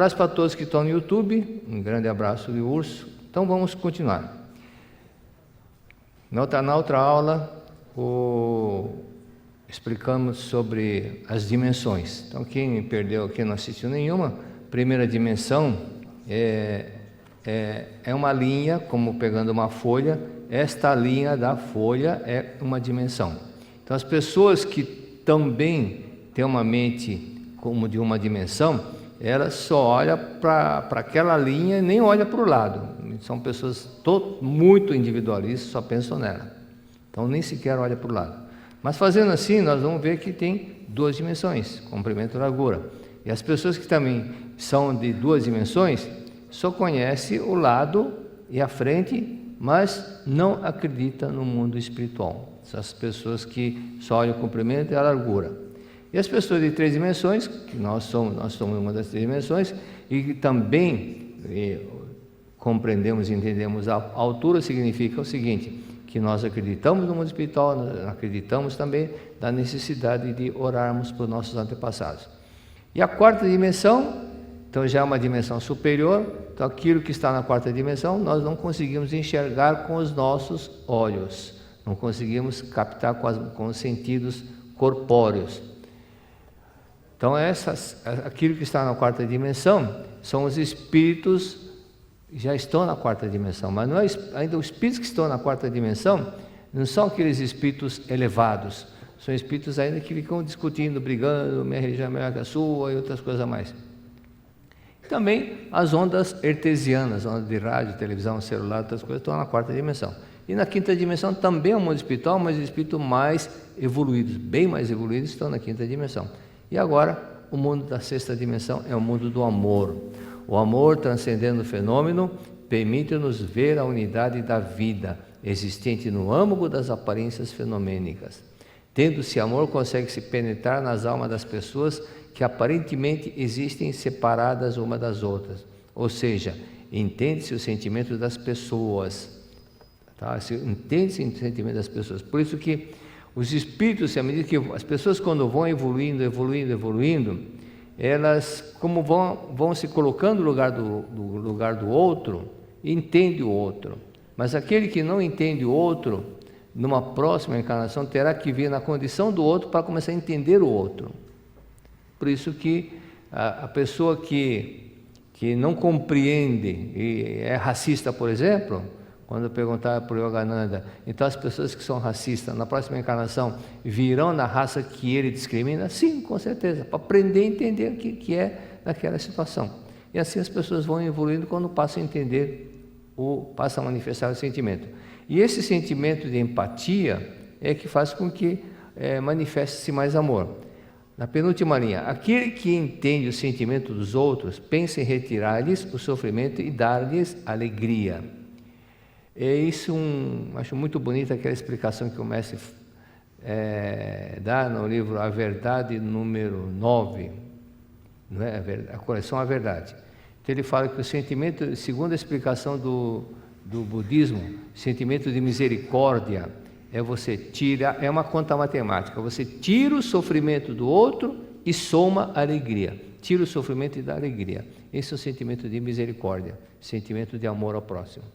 abraço para todos que estão no YouTube, um grande abraço de urso. Então vamos continuar. Na outra aula, explicamos sobre as dimensões. Então quem perdeu aqui, não assistiu nenhuma, primeira dimensão é uma linha, como pegando uma folha. Esta linha da folha é uma dimensão. Então as pessoas que também têm uma mente como de uma dimensão, elas só olham para aquela linha e nem olham para o lado. São pessoas muito individualistas, só pensam nela. Então nem sequer olham para o lado. Mas fazendo assim, nós vamos ver que tem duas dimensões, comprimento e largura. E as pessoas que também são de duas dimensões, só conhecem o lado e a frente, mas não acreditam no mundo espiritual. São as pessoas que só olham o comprimento e a largura. E as pessoas de três dimensões, que nós somos uma das três dimensões, e que também compreendemos e entendemos a altura, significa o seguinte, que nós acreditamos no mundo espiritual, nós acreditamos também na necessidade de orarmos por nossos antepassados. E a quarta dimensão, então já é uma dimensão superior, então aquilo que está na quarta dimensão, nós não conseguimos enxergar com os nossos olhos, não conseguimos captar com os sentidos corpóreos. Então aquilo que está na quarta dimensão são os espíritos que já estão na quarta dimensão, mas não é, ainda os espíritos que estão na quarta dimensão não são aqueles espíritos elevados, são espíritos ainda que ficam discutindo, brigando, minha região é melhor que a sua e outras coisas a mais. Também as ondas hertzianas, ondas de rádio, televisão, celular, outras coisas estão na quarta dimensão. E na quinta dimensão também é um mundo espiritual, mas espíritos mais evoluídos, bem mais evoluídos, estão na quinta dimensão. E agora, o mundo da sexta dimensão é o mundo do amor. O amor, transcendendo o fenômeno, permite-nos ver a unidade da vida, existente no âmago das aparências fenomênicas. Tendo-se amor, consegue-se penetrar nas almas das pessoas que aparentemente existem separadas uma das outras. Ou seja, entende-se o sentimento das pessoas. Tá? Entende-se o sentimento das pessoas. Por isso que os espíritos, à medida que as pessoas quando vão evoluindo, elas como vão se colocando no lugar do outro, entende o outro. Mas aquele que não entende o outro, numa próxima encarnação, terá que vir na condição do outro para começar a entender o outro. Por isso que a pessoa que não compreende e é racista, por exemplo, quando perguntaram para o Yogananda, então as pessoas que são racistas, na próxima encarnação, virão na raça que ele discrimina? Sim, com certeza, para aprender a entender o que é naquela situação. E assim as pessoas vão evoluindo quando passam a entender, passam a manifestar o sentimento. E esse sentimento de empatia é que faz com que manifeste-se mais amor. Na penúltima linha, aquele que entende o sentimento dos outros, pensa em retirar-lhes o sofrimento e dar-lhes alegria. É isso, acho muito bonita aquela explicação que o mestre dá no livro A Verdade, número 9, não é? A correção à verdade. Então ele fala que o sentimento, segundo a explicação do budismo, sentimento de misericórdia, você tira, é uma conta matemática, você tira o sofrimento do outro e soma a alegria. Tira o sofrimento e dá alegria. Esse é o sentimento de misericórdia, sentimento de amor ao próximo.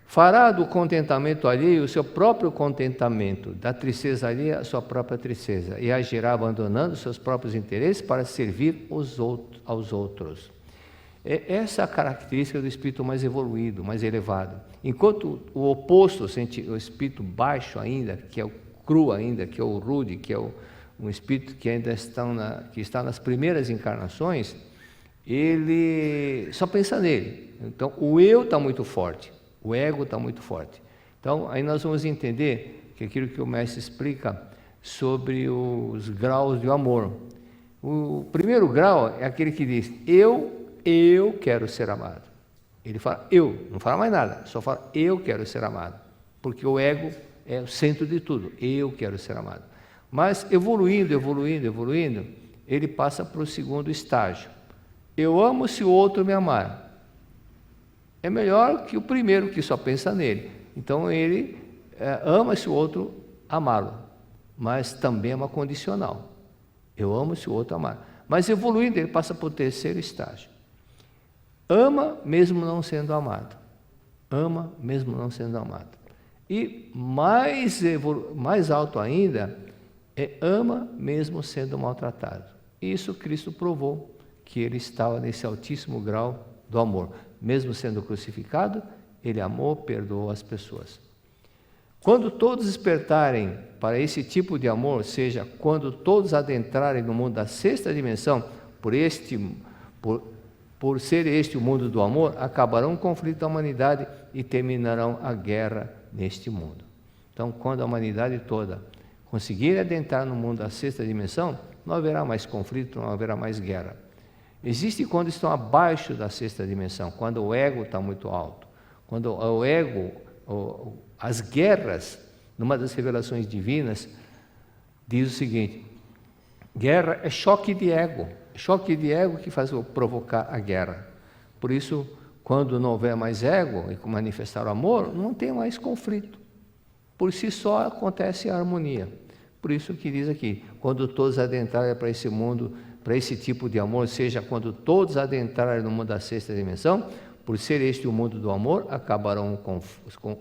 Fará do contentamento alheio o seu próprio contentamento, da tristeza alheia a sua própria tristeza, e agirá abandonando seus próprios interesses para servir aos outros. Essa é a característica do espírito mais evoluído, mais elevado. Enquanto o oposto, o espírito baixo ainda, que é o cru ainda, que é o rude, que é um espírito que ainda está nas primeiras encarnações, ele só pensa nele. Então o eu está muito forte. O ego está muito forte. Então, aí nós vamos entender que aquilo que o mestre explica sobre os graus de amor. O primeiro grau é aquele que diz, eu quero ser amado. Ele fala, não fala mais nada, só fala, eu quero ser amado. Porque o ego é o centro de tudo, eu quero ser amado. Mas evoluindo, ele passa para o segundo estágio. Eu amo se o outro me amar. É melhor que o primeiro, que só pensa nele. Então ele ama se o outro amá-lo, mas também é uma condicional. Eu amo se o outro amar. Mas evoluindo, ele passa para o terceiro estágio. Ama mesmo não sendo amado. Ama mesmo não sendo amado. E mais alto ainda, ama mesmo sendo maltratado. Isso Cristo provou, que ele estava nesse altíssimo grau do amor. Mesmo sendo crucificado, ele amou, perdoou as pessoas. Quando todos despertarem para esse tipo de amor, ou seja, quando todos adentrarem no mundo da sexta dimensão, por ser este o mundo do amor, acabarão o conflito da humanidade e terminarão a guerra neste mundo. Então, quando a humanidade toda conseguir adentrar no mundo da sexta dimensão, não haverá mais conflito, não haverá mais guerra. Existe quando estão abaixo da sexta dimensão, quando o ego está muito alto, quando o ego, as guerras, numa das revelações divinas, diz o seguinte: guerra é choque de ego que faz provocar a guerra. Por isso, quando não houver mais ego e manifestar o amor, não tem mais conflito. Por si só acontece a harmonia. Por isso que diz aqui, quando todos adentrarem para esse mundo, para esse tipo de amor, seja quando todos adentrarem no mundo da sexta dimensão, por ser este o mundo do amor, acabarão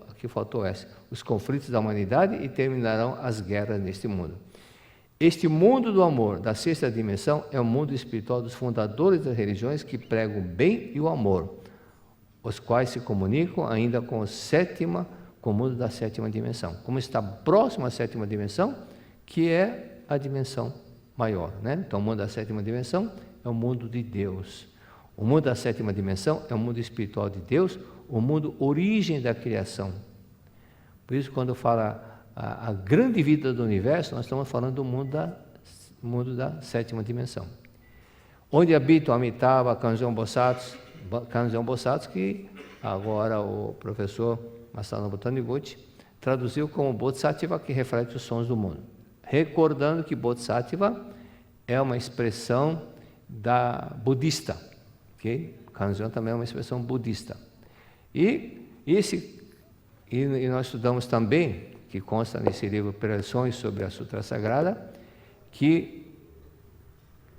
aqui faltou os conflitos da humanidade e terminarão as guerras neste mundo. Este mundo do amor, da sexta dimensão, é o mundo espiritual dos fundadores das religiões que pregam o bem e o amor, os quais se comunicam ainda com o mundo da sétima dimensão. Como está próximo à sétima dimensão, que é a dimensão maior, né? Então, o mundo da sétima dimensão é o mundo de Deus. O mundo da sétima dimensão é o mundo espiritual de Deus, o mundo origem da criação. Por isso, quando fala a grande vida do universo, nós estamos falando do mundo da sétima dimensão. Onde habitam Amitabha, Kangyur Bosatsu, que agora o professor Masaru Taniguchi traduziu como Bodhisattva, que reflete os sons do mundo. Recordando que Bodhisattva é uma expressão budista, ok? Kangyur também é uma expressão budista. E nós estudamos também, que consta nesse livro Preleções sobre a Sutra Sagrada, que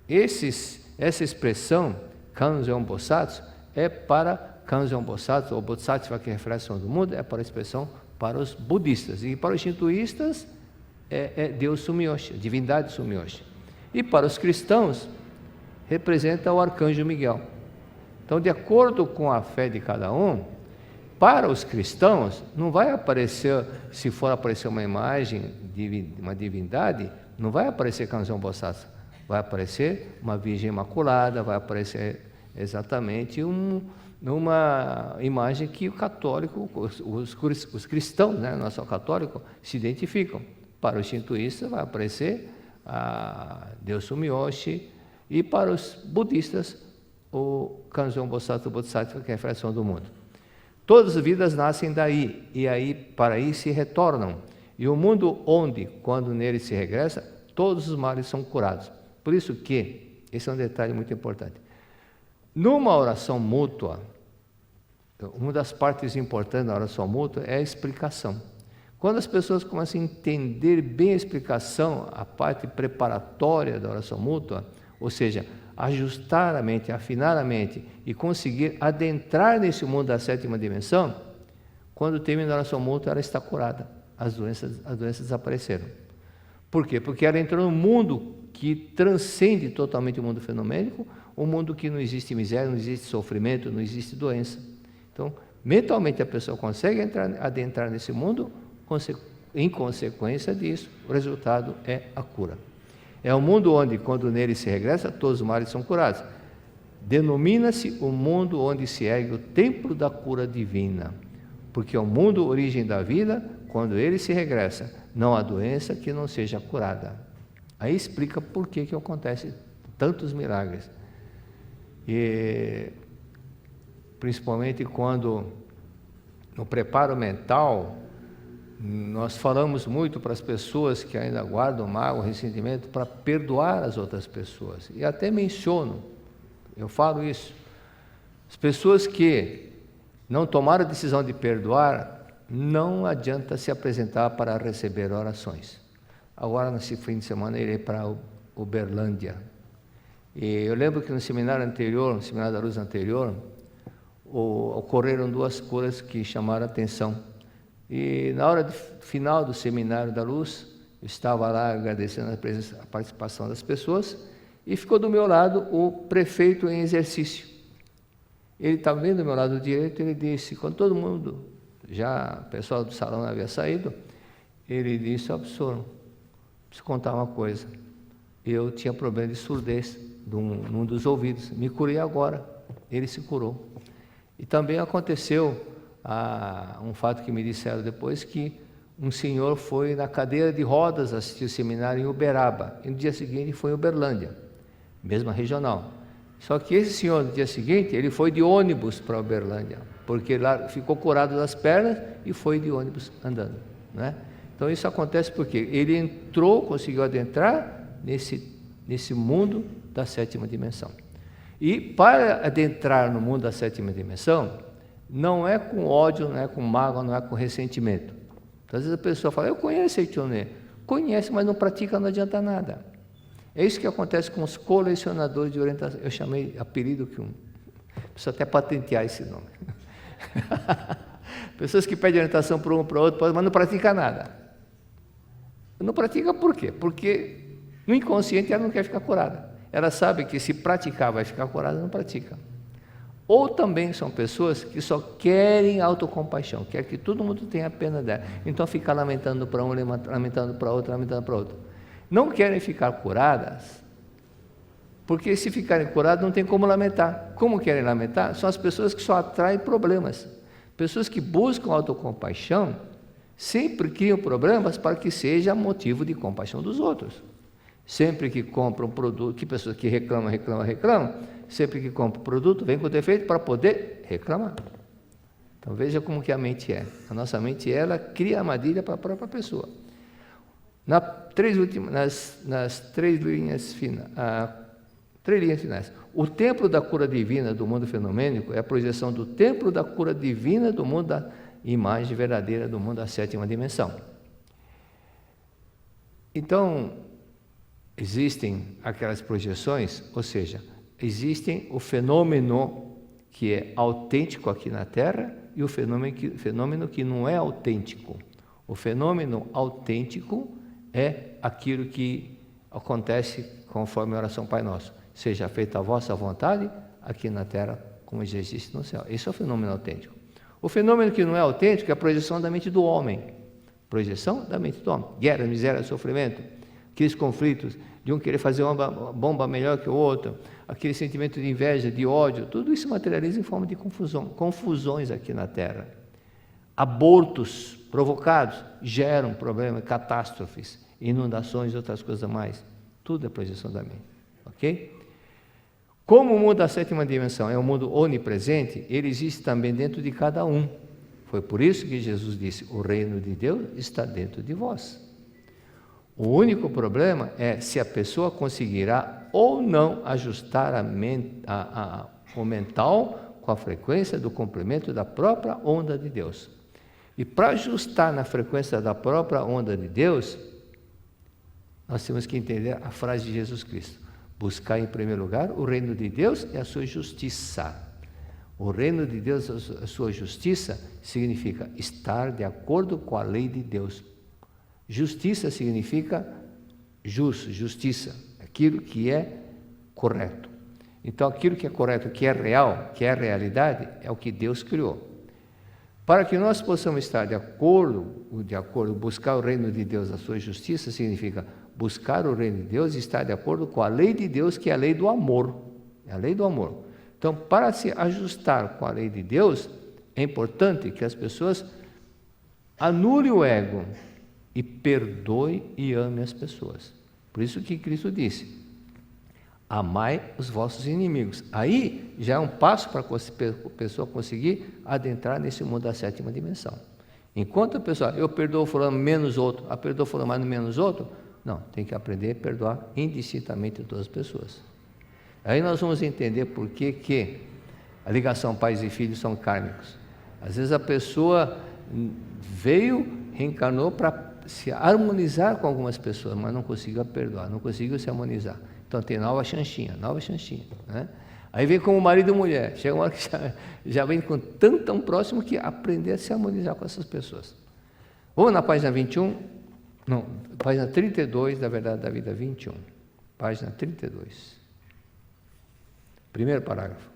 essa expressão Kangyur Bosatsu é para Kangyur Bosatsu, ou Bodhisattva, que reflete o som do mundo, é para a expressão para os budistas. E para os shintoístas é Deus Sumiyoshi, a divindade Sumiyoshi. E para os cristãos representa o arcanjo Miguel. Então, de acordo com a fé de cada um, para os cristãos, não vai aparecer, se for aparecer uma imagem de uma divindade, não vai aparecer Kangyur Bosatsu, vai aparecer uma Virgem Imaculada, vai aparecer exatamente uma imagem que o católico, os cristãos, né, não só católico, se identificam. Para os shintoístas vai aparecer a Deus Sumiyoshi, e para os budistas o Kangyur Bosatsu Bodhisattva, que é a reflexão do mundo. Todas as vidas nascem daí, e aí para aí se retornam. E o mundo onde, quando nele se regressa, todos os males são curados. Por isso que, esse é um detalhe muito importante, numa oração mútua, uma das partes importantes da oração mútua é a explicação. Quando as pessoas começam a entender bem a explicação, a parte preparatória da oração mútua, ou seja, ajustar a mente, afinar a mente e conseguir adentrar nesse mundo da sétima dimensão, quando termina a oração mútua, ela está curada, as doenças desapareceram. Por quê? Porque ela entrou num mundo que transcende totalmente o mundo fenomênico, um mundo que não existe miséria, não existe sofrimento, não existe doença. Então, mentalmente a pessoa consegue adentrar nesse mundo, em consequência disso, o resultado é a cura. É um mundo onde, quando nele se regressa, todos os males são curados. Denomina-se o mundo onde se ergue o templo da cura divina, porque é o mundo origem da vida, quando ele se regressa, não há doença que não seja curada. Aí explica por que acontece tantos milagres. E principalmente quando no preparo mental, nós falamos muito para as pessoas que ainda guardam mágoa, ressentimento, para perdoar as outras pessoas. E até menciono, eu falo isso, as pessoas que não tomaram a decisão de perdoar, não adianta se apresentar para receber orações. Agora, nesse fim de semana, irei para Uberlândia. E eu lembro que no seminário anterior, no seminário da luz anterior, ocorreram duas coisas que chamaram a atenção. E na hora final do seminário da luz, eu estava lá agradecendo a participação das pessoas, e ficou do meu lado o prefeito em exercício. Ele estava bem do meu lado direito, ele disse, quando todo mundo, já o pessoal do salão havia saído, ele disse, professor, preciso contar uma coisa, eu tinha problema de surdez num dos ouvidos, me curei agora, ele se curou. E também aconteceu um fato que me disseram depois, que um senhor foi na cadeira de rodas assistir o seminário em Uberaba, e no dia seguinte foi em Uberlândia, mesma regional. Só que esse senhor, no dia seguinte, ele foi de ônibus para Uberlândia, porque lá ficou curado das pernas e foi de ônibus andando, né? Então isso acontece porque ele entrou, conseguiu adentrar nesse mundo da sétima dimensão. E para adentrar no mundo da sétima dimensão, não é com ódio, não é com mágoa, não é com ressentimento. Então, às vezes a pessoa fala, eu conheço Eitonê, conhece, mas não pratica, não adianta nada. É isso que acontece com os colecionadores de orientação. Eu chamei apelido que preciso até patentear esse nome. Pessoas que pedem orientação para um para o outro, mas não pratica nada. Não pratica por quê? Porque no inconsciente ela não quer ficar curada. Ela sabe que se praticar vai ficar curada, não pratica. Ou também são pessoas que só querem autocompaixão, quer que todo mundo tenha pena dela. Então fica lamentando para um, lamentando para outro, lamentando para outro. Não querem ficar curadas, porque se ficarem curadas não tem como lamentar. Como querem lamentar? São as pessoas que só atraem problemas. Pessoas que buscam autocompaixão sempre criam problemas para que seja motivo de compaixão dos outros. Sempre que compram um produto, que pessoas que reclamam, sempre que compram produto, vem com defeito para poder reclamar. Então veja como que a mente é. A nossa mente, ela cria armadilha para a própria pessoa. Nas três linhas finais. O templo da cura divina do mundo fenomênico é a projeção do templo da cura divina do mundo da imagem verdadeira do mundo da sétima dimensão. Então, existem aquelas projeções, ou seja, existem o fenômeno que é autêntico aqui na Terra e o fenômeno que não é autêntico. O fenômeno autêntico é aquilo que acontece conforme a oração Pai Nosso. Seja feita a vossa vontade aqui na Terra como já existe no céu. Esse é o fenômeno autêntico. O fenômeno que não é autêntico é a projeção da mente do homem. Projeção da mente do homem. Guerra, miséria, sofrimento, aqueles conflitos de um querer fazer uma bomba melhor que o outro, aquele sentimento de inveja, de ódio, tudo isso materializa em forma de confusões aqui na Terra. Abortos provocados geram problemas, catástrofes, inundações e outras coisas mais. Tudo é projeção da mente, ok? Como o mundo da sétima dimensão é um mundo onipresente, ele existe também dentro de cada um. Foi por isso que Jesus disse, o reino de Deus está dentro de vós. O único problema é se a pessoa conseguirá ou não ajustar o mental com a frequência do comprimento da própria onda de Deus. E para ajustar na frequência da própria onda de Deus, nós temos que entender a frase de Jesus Cristo. Buscar em primeiro lugar o reino de Deus e a sua justiça. O reino de Deus, a sua justiça, significa estar de acordo com a lei de Deus. Justiça significa justiça, aquilo que é correto. Então, aquilo que é correto, que é real, que é a realidade, é o que Deus criou. Para que nós possamos estar de acordo, buscar o reino de Deus, a sua justiça, significa buscar o reino de Deus e estar de acordo com a lei de Deus, que é a lei do amor. É a lei do amor. Então, para se ajustar com a lei de Deus, é importante que as pessoas anulem o ego e perdoe e ame as pessoas. Por isso que Cristo disse, amai os vossos inimigos. Aí já é um passo para a pessoa conseguir adentrar nesse mundo da sétima dimensão. Enquanto a pessoa, eu perdoo fulano menos outro, a perdoo fulano menos outro, não, tem que aprender a perdoar indistintamente todas as pessoas. Aí nós vamos entender por que a ligação pais e filhos são kármicos. Às vezes a pessoa reencarnou para se harmonizar com algumas pessoas, mas não conseguiu perdoar, não conseguiu se harmonizar. Então tem nova chanchinha, né? Aí vem como marido e mulher, chega uma hora que já vem com tão próximo que aprender a se harmonizar com essas pessoas. Vamos na página 21, não, página 32 da Verdade da Vida 21, página 32, primeiro parágrafo.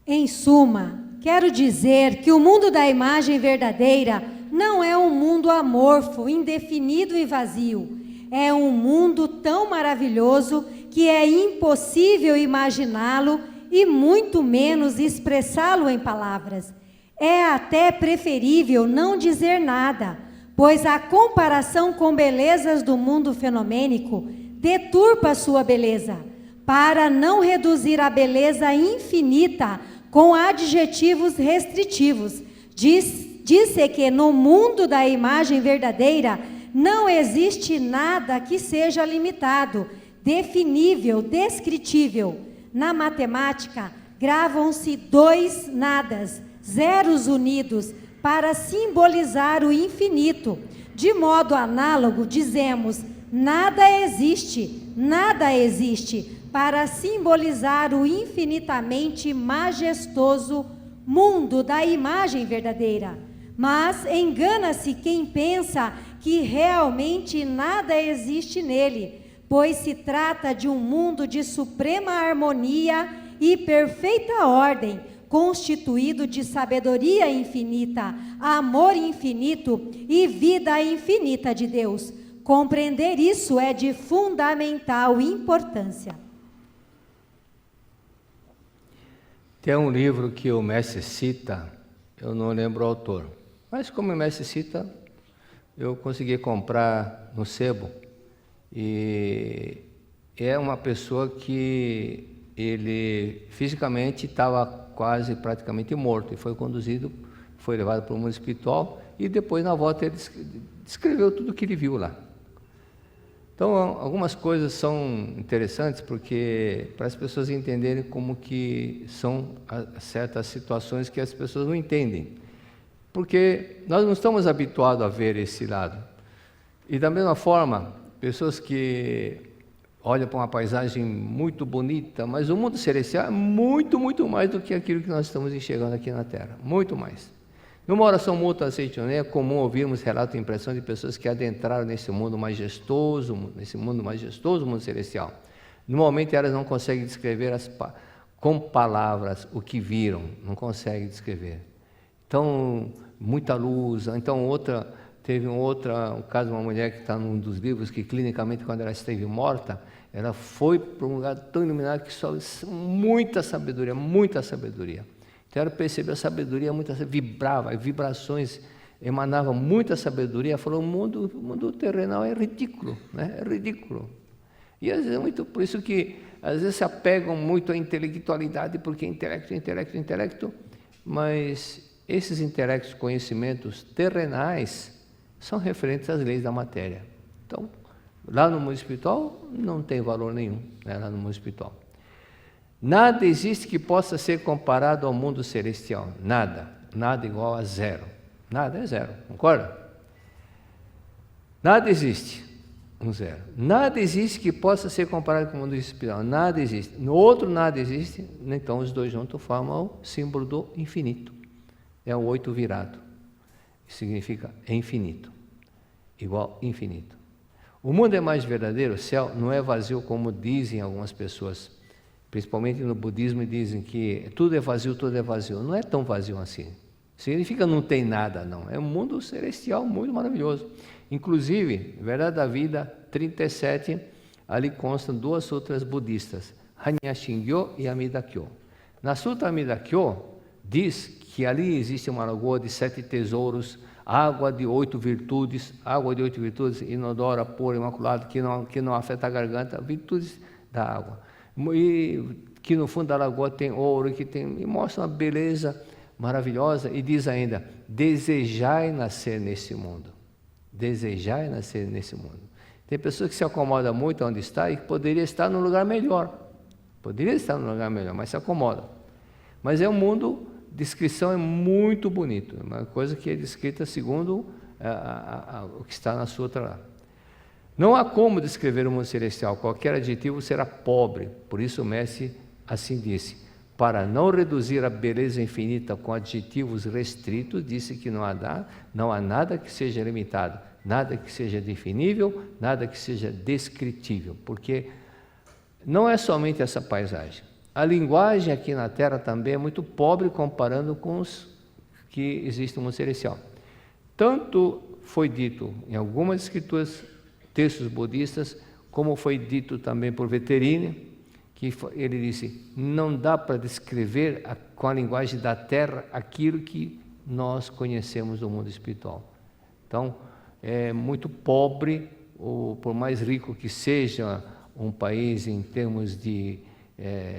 Em suma, quero dizer que o mundo da imagem verdadeira não é um mundo amorfo, indefinido e vazio. É um mundo tão maravilhoso que é impossível imaginá-lo e muito menos expressá-lo em palavras. É até preferível não dizer nada, pois a comparação com belezas do mundo fenomênico deturpa sua beleza, para não reduzir a beleza infinita com adjetivos restritivos. Diz-se que no mundo da imagem verdadeira não existe nada que seja limitado, definível, descritível. Na matemática, gravam-se 2 nadas, zeros unidos, para simbolizar o infinito. De modo análogo, dizemos, nada existe, para simbolizar o infinitamente majestoso mundo da imagem verdadeira. Mas engana-se quem pensa que realmente nada existe nele, pois se trata de um mundo de suprema harmonia e perfeita ordem, constituído de sabedoria infinita, amor infinito e vida infinita de Deus. Compreender isso é de fundamental importância. Tem um livro que o mestre cita, eu não lembro o autor, mas como o mestre cita, eu consegui comprar no sebo. E é uma pessoa que ele fisicamente estava quase praticamente morto e foi conduzido, foi levado para o mundo espiritual e depois na volta ele descreveu tudo o que ele viu lá. Então algumas coisas são interessantes porque para as pessoas entenderem como que são certas situações que as pessoas não entendem, porque nós não estamos habituados a ver esse lado. E da mesma forma, pessoas que olham para uma paisagem muito bonita, mas o mundo celestial é muito mais do que aquilo que nós estamos enxergando aqui na Terra, muito mais. Numa oração mútua Seichoné, é comum ouvirmos relatos e impressões de pessoas que adentraram nesse mundo majestoso, mundo celestial. Normalmente elas não conseguem descrever com palavras o que viram, não conseguem descrever. Então, muita luz. Então, teve um caso de uma mulher que está num dos livros, que clinicamente, quando ela esteve morta, ela foi para um lugar tão iluminado que só muita sabedoria. Então ela percebeu a sabedoria, vibrava, vibrações, emanava muita sabedoria. Ela falou, o mundo terrenal é ridículo, né? É ridículo. E às vezes é muito por isso que às vezes se apegam muito à intelectualidade, porque intelecto, mas esses intelectos, conhecimentos terrenais, são referentes às leis da matéria. Então, lá no mundo espiritual não tem valor nenhum, né? Lá no mundo espiritual. Nada existe que possa ser comparado ao mundo celestial. Nada igual a zero. Nada é zero, concorda? Nada existe, um zero. Nada existe que possa ser comparado com o mundo espiritual. Nada existe. No outro nada existe, então os dois juntos formam o símbolo do infinito. É o 8 virado. Significa infinito. Igual infinito. O mundo é mais verdadeiro, o céu não é vazio como dizem algumas pessoas. Principalmente no budismo dizem que tudo é vazio. Não é tão vazio assim. Significa não tem nada, não. É um mundo celestial muito maravilhoso. Inclusive, Verdade da Vida 37, ali constam 2 sutras budistas, Hanya Shingyo e Amida Kyo. Na Sutra Amida Kyo, diz que ali existe uma lagoa de 7 tesouros, água de 8 virtudes, inodora, pura, imaculada, que não afeta a garganta, virtudes da água. E que no fundo da lagoa tem ouro, e mostra uma beleza maravilhosa, e diz ainda, desejai nascer nesse mundo. Tem pessoas que se acomodam muito onde está e que poderia estar num lugar melhor, mas se acomoda. Mas é um mundo, descrição é muito bonito, uma coisa que é descrita segundo o que está na sutra lá. Não há como descrever o mundo celestial, qualquer adjetivo será pobre. Por isso o mestre assim disse: para não reduzir a beleza infinita com adjetivos restritos, disse que não há nada que seja limitado, nada que seja definível, nada que seja descritível, porque não é somente essa paisagem. A linguagem aqui na Terra também é muito pobre comparando com os que existem no mundo celestial. Tanto foi dito em algumas escrituras, textos budistas, como foi dito também por Veterini, que ele disse: não dá para descrever com a linguagem da Terra aquilo que nós conhecemos do mundo espiritual. Então, é muito pobre, por mais rico que seja um país em termos de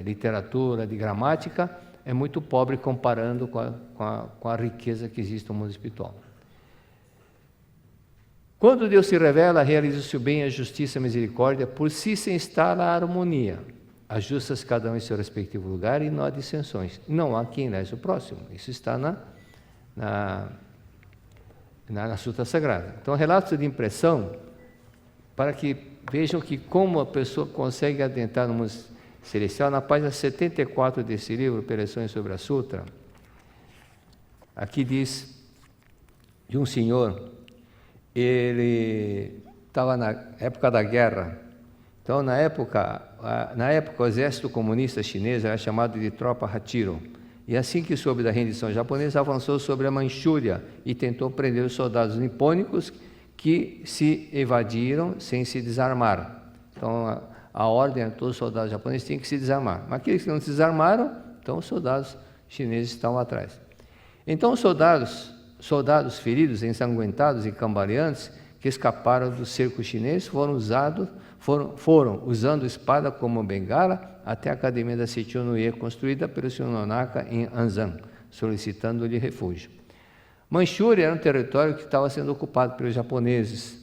literatura, de gramática, é muito pobre comparando com a riqueza que existe no mundo espiritual. Quando Deus se revela, realiza-se o bem, a justiça e a misericórdia, por si se instala a harmonia. Ajusta-se cada um em seu respectivo lugar e não há dissensões. Não há quem lese o próximo. Isso está na Sutra Sagrada. Então, relatos de impressão, para que vejam que como a pessoa consegue adentrar no mundo celestial, na página 74 desse livro, Preleções sobre a Sutra, aqui diz de um senhor, ele estava na época da guerra. Então, na época o exército comunista chinês era chamado de tropa Hachiro. E assim que soube da rendição japonesa, avançou sobre a Manchúria e tentou prender os soldados nipônicos que se evadiram sem se desarmar. Então, a ordem a todos os soldados japoneses tinham que se desarmar. Mas aqueles que não se desarmaram, então os soldados chineses estavam atrás. Então, os soldados feridos, ensanguentados e cambaleantes, que escaparam do cerco chinês, foram usando espada como bengala até a academia da Seichono-ie, construída pelo Sr. Nonaka em Anzan, solicitando-lhe refúgio. Manchúria era um território que estava sendo ocupado pelos japoneses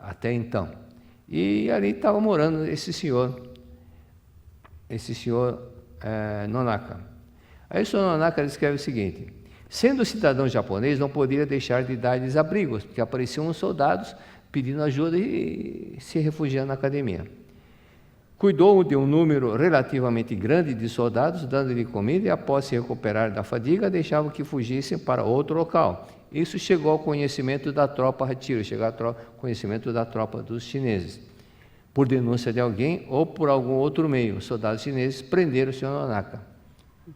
até então. E ali estava morando esse senhor Nonaka. Aí o Sr. Nonaka descreve o seguinte: sendo cidadão japonês, não poderia deixar de dar-lhes abrigos, porque apareciam uns soldados pedindo ajuda e se refugiando na academia. Cuidou de um número relativamente grande de soldados, dando-lhe comida, e após se recuperar da fadiga, deixava que fugissem para outro local. Isso chegou ao conhecimento da tropa Hachiro, chegou ao conhecimento da tropa dos chineses. Por denúncia de alguém ou por algum outro meio, os soldados chineses prenderam o Sr. Nonaka.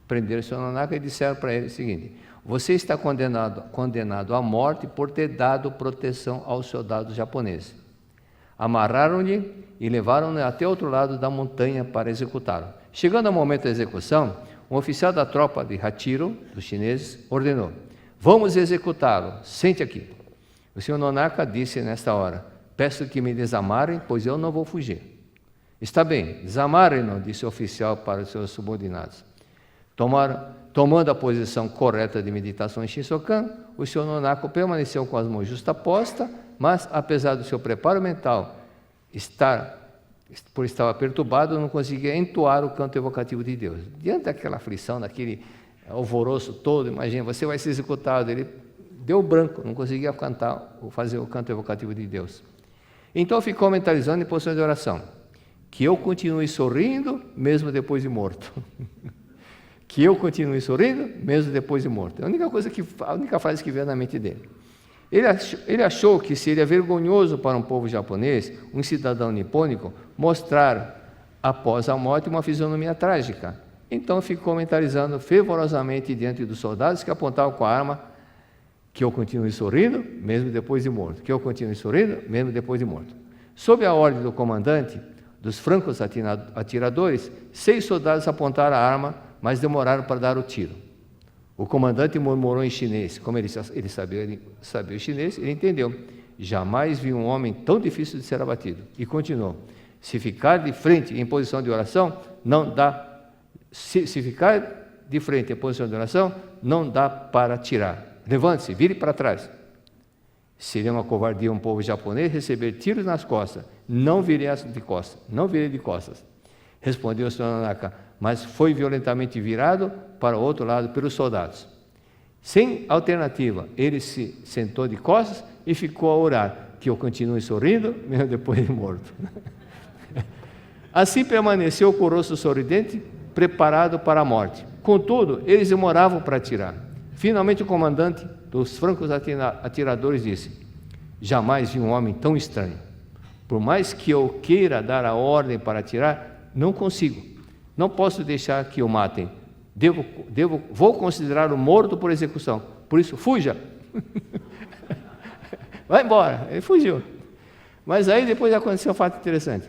Prenderam o Sr. Nonaka e disseram para ele o seguinte: você está condenado à morte por ter dado proteção aos soldados japoneses. Amarraram-lhe e levaram-no até outro lado da montanha para executá-lo. Chegando ao momento da execução, um oficial da tropa de Hachiro, dos chineses, ordenou: vamos executá-lo, sente aqui. O Sr. Nonaka disse nesta hora: peço que me desamarem, pois eu não vou fugir. Está bem, desamarem-no, disse o oficial para os seus subordinados. Tomando a posição correta de meditação em Shinsokan, o Sr. Nonaka permaneceu com as mãos justapostas, mas, apesar do seu preparo mental estava perturbado, não conseguia entoar o canto evocativo de Deus. Diante daquela aflição, daquele alvoroço todo, imagina, você vai ser executado. Ele deu branco, não conseguia fazer o canto evocativo de Deus. Então ficou mentalizando em posição de oração: que eu continue sorrindo mesmo depois de morto. Que eu continue sorrindo mesmo depois de morto. A única frase que veio na mente dele. Ele achou que seria vergonhoso para um povo japonês, um cidadão nipônico, mostrar após a morte uma fisionomia trágica. Então ficou mentalizando fervorosamente diante dos soldados que apontavam com a arma: que eu continue sorrindo mesmo depois de morto. Que eu continue sorrindo mesmo depois de morto. Sob a ordem do comandante dos francos atiradores, 6 soldados apontaram a arma, mas demoraram para dar o tiro. O comandante murmurou em chinês. Como ele sabia o chinês, ele entendeu: jamais vi um homem tão difícil de ser abatido. E continuou: se ficar de frente em posição de oração, não dá. Se ficar de frente em posição de oração, não dá para tirar. Levante-se, vire para trás. Seria uma covardia um povo japonês receber tiros nas costas. Não virei de costas. Respondeu o Sr. Nonaka, mas foi violentamente virado para o outro lado pelos soldados. Sem alternativa, ele se sentou de costas e ficou a orar: que eu continue sorrindo, mesmo depois de morto. Assim permaneceu com o rosto sorridente, preparado para a morte. Contudo, eles demoravam para atirar. Finalmente o comandante dos francos atiradores disse: jamais vi um homem tão estranho. Por mais que eu queira dar a ordem para atirar, não consigo. Não posso deixar que o matem. Vou considerá-lo morto por execução. Por isso, fuja. Vai embora. Ele fugiu. Mas aí depois aconteceu um fato interessante.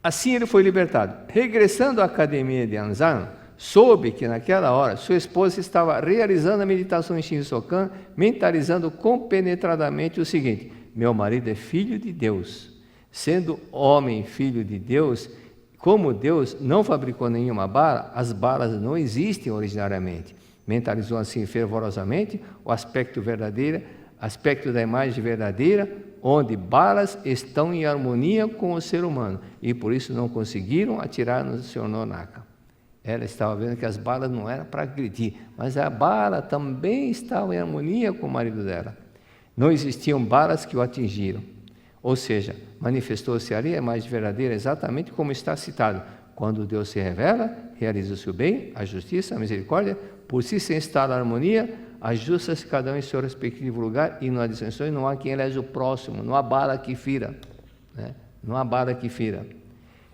Assim ele foi libertado. Regressando à academia de Anzan, soube que naquela hora sua esposa estava realizando a meditação em Shinsokan, mentalizando compenetradamente o seguinte: meu marido é filho de Deus. Sendo homem filho de Deus, como Deus não fabricou nenhuma bala, as balas não existem originariamente. Mentalizou assim fervorosamente o aspecto da imagem verdadeira, onde balas estão em harmonia com o ser humano, e por isso não conseguiram atirar no Sr. Nonaka. Ela estava vendo que as balas não eram para agredir, mas a bala também estava em harmonia com o marido dela. Não existiam balas que o atingiram. Ou seja, manifestou-se ali a imagem verdadeira exatamente como está citado. Quando Deus se revela, realiza-se o bem, a justiça, a misericórdia, por si se instala a harmonia, ajusta-se cada um em seu respectivo lugar e não há dissensões, não há quem elege o próximo, não há bala que fira, né? Não há bala que fira.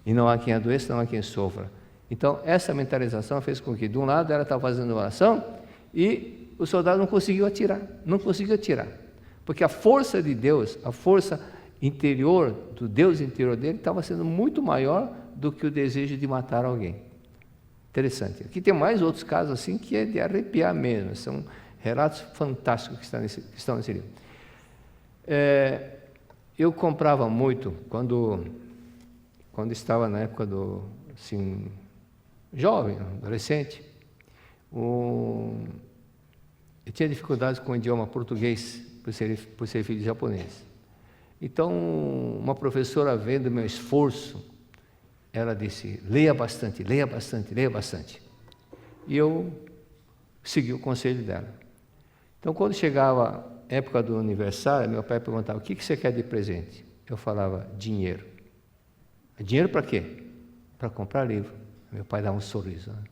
E não há quem adoeça, não há quem sofra. Então, essa mentalização fez com que, de um lado, ela estava fazendo oração e o soldado não conseguiu atirar, porque a força de Deus, a força interior, do Deus interior dele, estava sendo muito maior do que o desejo de matar alguém. Interessante. Aqui tem mais outros casos assim que é de arrepiar mesmo, são relatos fantásticos que estão nesse livro. Eu comprava muito, quando estava na época do, assim, jovem, adolescente, eu tinha dificuldades com o idioma português, por ser filho de japonês. Então, uma professora, vendo meu esforço, ela disse: leia bastante, leia bastante, leia bastante. E eu segui o conselho dela. Então, quando chegava a época do aniversário, meu pai perguntava: o que você quer de presente? Eu falava: dinheiro. Dinheiro para quê? Para comprar livro. Meu pai dava um sorriso, né?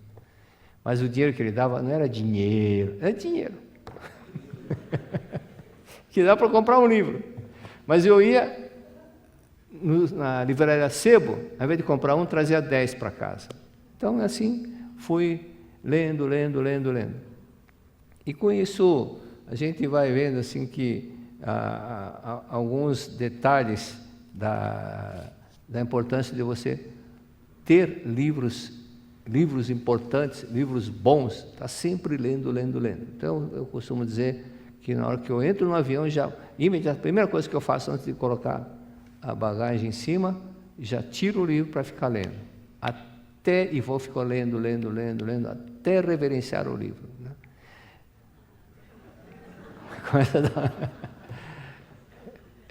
Mas o dinheiro que ele dava não era dinheiro, era dinheiro. Que dá para comprar um livro. Mas eu ia na livraria Sebo, ao invés de comprar um, trazia 10 para casa. Então, assim, fui lendo. E com isso, a gente vai vendo assim que alguns detalhes da importância de você ter livros importantes, livros bons, está sempre lendo. Então, eu costumo dizer que na hora que eu entro no avião, a primeira coisa que eu faço antes de colocar a bagagem em cima, já tiro o livro para ficar lendo. E vou ficar lendo, até reverenciar o livro, né?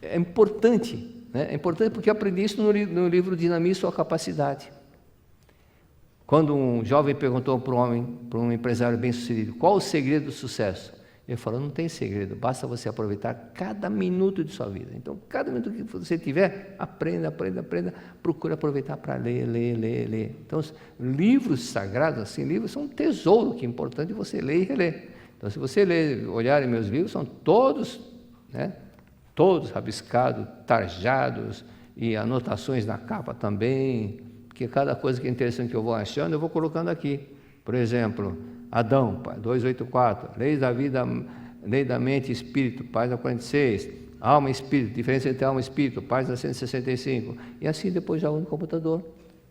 É importante, né? É importante porque eu aprendi isso no livro Dinamize Sua Capacidade. Quando um jovem perguntou para um empresário bem-sucedido: qual o segredo do sucesso? Ele falou: não tem segredo, basta você aproveitar cada minuto de sua vida. Então, cada minuto que você tiver, aprenda, procure aproveitar para ler. Então, os livros sagrados, assim, livros são um tesouro que é importante você ler e reler. Então, se você olhar em meus livros, são todos, né, todos rabiscados, tarjados, e anotações na capa também, porque cada coisa que é interessante que eu vou achando, eu vou colocando aqui. Por exemplo, Adão, 284, Leis da Vida, Lei da Mente e Espírito, página 46, Alma e Espírito, diferença entre alma e espírito, página 165, e assim depois jogo no computador,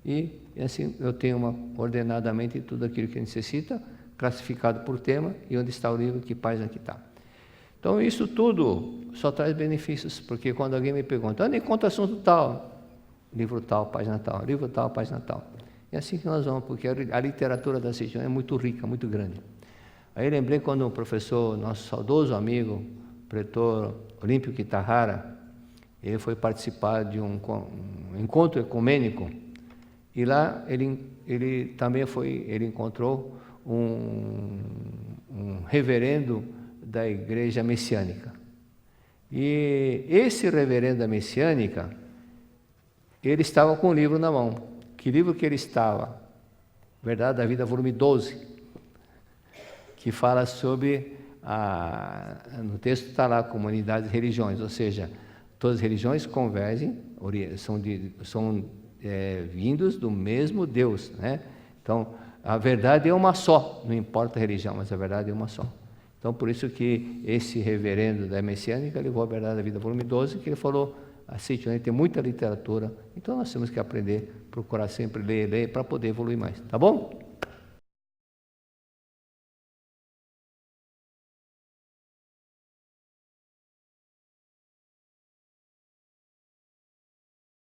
e assim eu tenho ordenadamente tudo aquilo que necessita, classificado por tema, e onde está o livro, que página que está. Então isso tudo só traz benefícios, porque quando alguém me pergunta: onde encontra assunto tal? Livro tal, página tal, livro tal, página tal. É assim que nós vamos, porque a literatura da região é muito rica, muito grande. Aí lembrei quando o professor, nosso saudoso amigo, pretor Olímpio Kitahara, ele foi participar de um encontro ecumênico, e lá ele também ele encontrou um reverendo da igreja messiânica. E esse reverendo da Messiânica, ele estava com o livro na mão. Que livro que ele estava? Verdade da Vida, volume 12, que fala sobre, no texto está lá, comunidades e religiões, ou seja, todas as religiões convergem, são vindos do mesmo Deus, né? Então, a verdade é uma só, não importa a religião, mas a verdade é uma só. Então, por isso que esse reverendo da Messiânica levou a Verdade da Vida, volume 12, que ele falou, aceite, tem muita literatura, então nós temos que aprender, procurar sempre ler, para poder evoluir mais, tá bom?